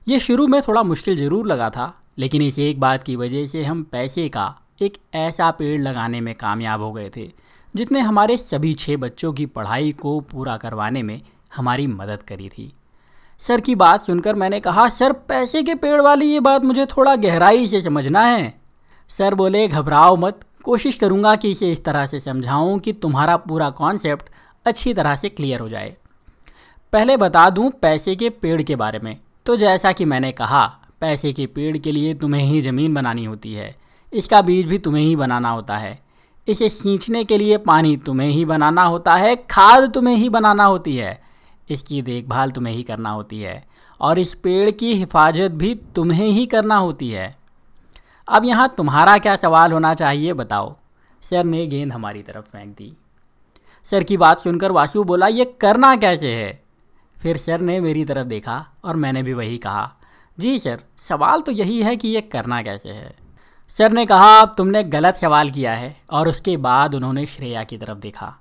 ये शुरू में थोड़ा मुश्किल ज़रूर लगा था, लेकिन इस एक बात की वजह से हम पैसे का एक ऐसा पेड़ लगाने में कामयाब हो गए थे जिसने हमारे सभी 6 बच्चों की पढ़ाई को पूरा करवाने में हमारी मदद करी थी। सर की बात सुनकर मैंने कहा, सर पैसे के पेड़ वाली ये बात मुझे थोड़ा गहराई से समझना है। सर बोले, घबराओ मत, कोशिश करूँगा कि इसे इस तरह से समझाऊँ कि तुम्हारा पूरा कॉन्सेप्ट अच्छी तरह से क्लियर हो जाए। पहले बता दूँ पैसे के पेड़ के बारे में। तो जैसा कि मैंने कहा, पैसे के पेड़ के लिए तुम्हें ही ज़मीन बनानी होती है, इसका बीज भी तुम्हें ही बनाना होता है, इसे सींचने के लिए पानी तुम्हें ही बनाना होता है, खाद तुम्हें ही बनाना होती है, इसकी देखभाल तुम्हें ही करना होती है और इस पेड़ की हिफाजत भी तुम्हें ही करना होती है। अब यहाँ तुम्हारा क्या सवाल होना चाहिए बताओ। सर ने गेंद हमारी तरफ फेंक दी। सर की बात सुनकर वासु बोला, ये करना कैसे है? फिर सर ने मेरी तरफ देखा और मैंने भी वही कहा, जी सर, सवाल तो यही है कि ये करना कैसे है। सर ने कहा, अब तुमने गलत सवाल किया है। और उसके बाद उन्होंने श्रेया की तरफ देखा।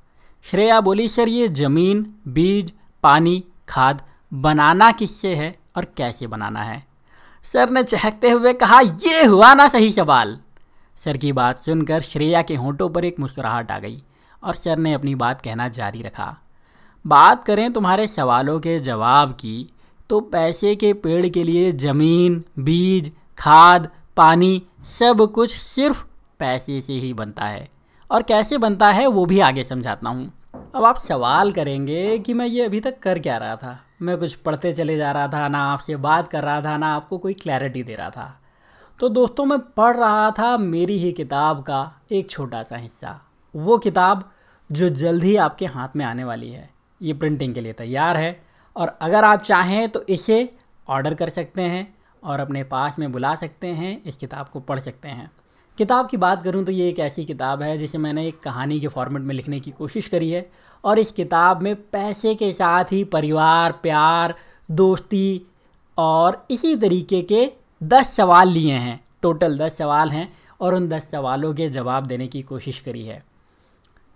श्रेया बोली, सर ये ज़मीन, बीज, पानी, खाद बनाना किससे है और कैसे बनाना है? सर ने चहकते हुए कहा, ये हुआ ना सही सवाल। सर की बात सुनकर श्रेया के होंठों पर एक मुस्कुराहट आ गई और सर ने अपनी बात कहना जारी रखा। बात करें तुम्हारे सवालों के जवाब की, तो पैसे के पेड़ के लिए ज़मीन, बीज, खाद, पानी सब कुछ सिर्फ पैसे से ही बनता है और कैसे बनता है वो भी आगे समझाता हूँ। अब आप सवाल करेंगे कि मैं ये अभी तक कर क्या रहा था, मैं कुछ पढ़ते चले जा रहा था, ना आपसे बात कर रहा था, ना आपको कोई क्लैरिटी दे रहा था। तो दोस्तों, मैं पढ़ रहा था मेरी ही किताब का एक छोटा सा हिस्सा, वो किताब जो जल्द ही आपके हाथ में आने वाली है। ये प्रिंटिंग के लिए तैयार है और अगर आप चाहें तो इसे ऑर्डर कर सकते हैं और अपने पास में बुला सकते हैं, इस किताब को पढ़ सकते हैं। किताब की बात करूं तो ये एक ऐसी किताब है जिसे मैंने एक कहानी के फॉर्मेट में लिखने की कोशिश करी है और इस किताब में पैसे के साथ ही परिवार, प्यार, दोस्ती और इसी तरीके के 10 सवाल लिए हैं। टोटल 10 सवाल हैं और उन 10 सवालों के जवाब देने की कोशिश करी है।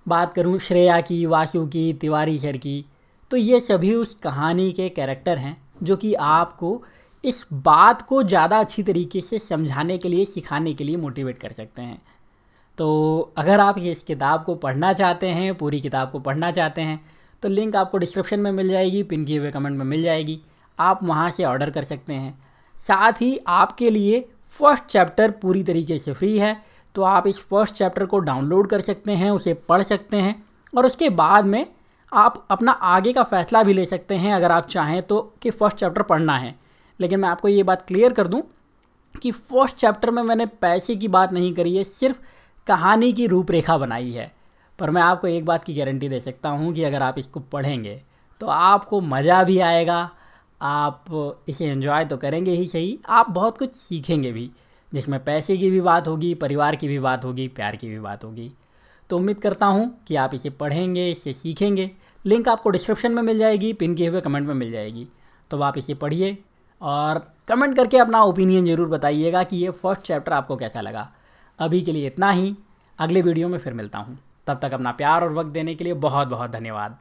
बात करूं श्रेया की, वासु की, तिवारी सर की, तो ये सभी उस कहानी के कैरेक्टर हैं जो कि आपको इस बात को ज़्यादा अच्छी तरीके से समझाने के लिए, सिखाने के लिए मोटिवेट कर सकते हैं। तो अगर आप इस किताब को पढ़ना चाहते हैं, पूरी किताब को पढ़ना चाहते हैं, तो लिंक आपको डिस्क्रिप्शन में मिल जाएगी, पिन किए हुए कमेंट में मिल जाएगी, आप वहाँ से ऑर्डर कर सकते हैं। साथ ही आपके लिए फर्स्ट चैप्टर पूरी तरीके से फ्री है, तो आप इस फर्स्ट चैप्टर को डाउनलोड कर सकते हैं, उसे पढ़ सकते हैं और उसके बाद में आप अपना आगे का फ़ैसला भी ले सकते हैं अगर आप चाहें तो कि फ़र्स्ट चैप्टर पढ़ना है। लेकिन मैं आपको ये बात क्लियर कर दूं कि फर्स्ट चैप्टर में मैंने पैसे की बात नहीं करी है, सिर्फ कहानी की रूपरेखा बनाई है। पर मैं आपको एक बात की गारंटी दे सकता हूं कि अगर आप इसको पढ़ेंगे तो आपको मज़ा भी आएगा, आप इसे एंजॉय तो करेंगे ही सही, आप बहुत कुछ सीखेंगे भी, जिसमें पैसे की भी बात होगी, परिवार की भी बात होगी, प्यार की भी बात होगी। तो उम्मीद करता हूं कि आप इसे पढ़ेंगे, इससे सीखेंगे। लिंक आपको डिस्क्रिप्शन में मिल जाएगी, पिन किए हुए कमेंट में मिल जाएगी। तो आप इसे पढ़िए और कमेंट करके अपना ओपिनियन ज़रूर बताइएगा कि ये फर्स्ट चैप्टर आपको कैसा लगा। अभी के लिए इतना ही, अगले वीडियो में फिर मिलता हूँ। तब तक अपना प्यार और वक्त देने के लिए बहुत बहुत धन्यवाद।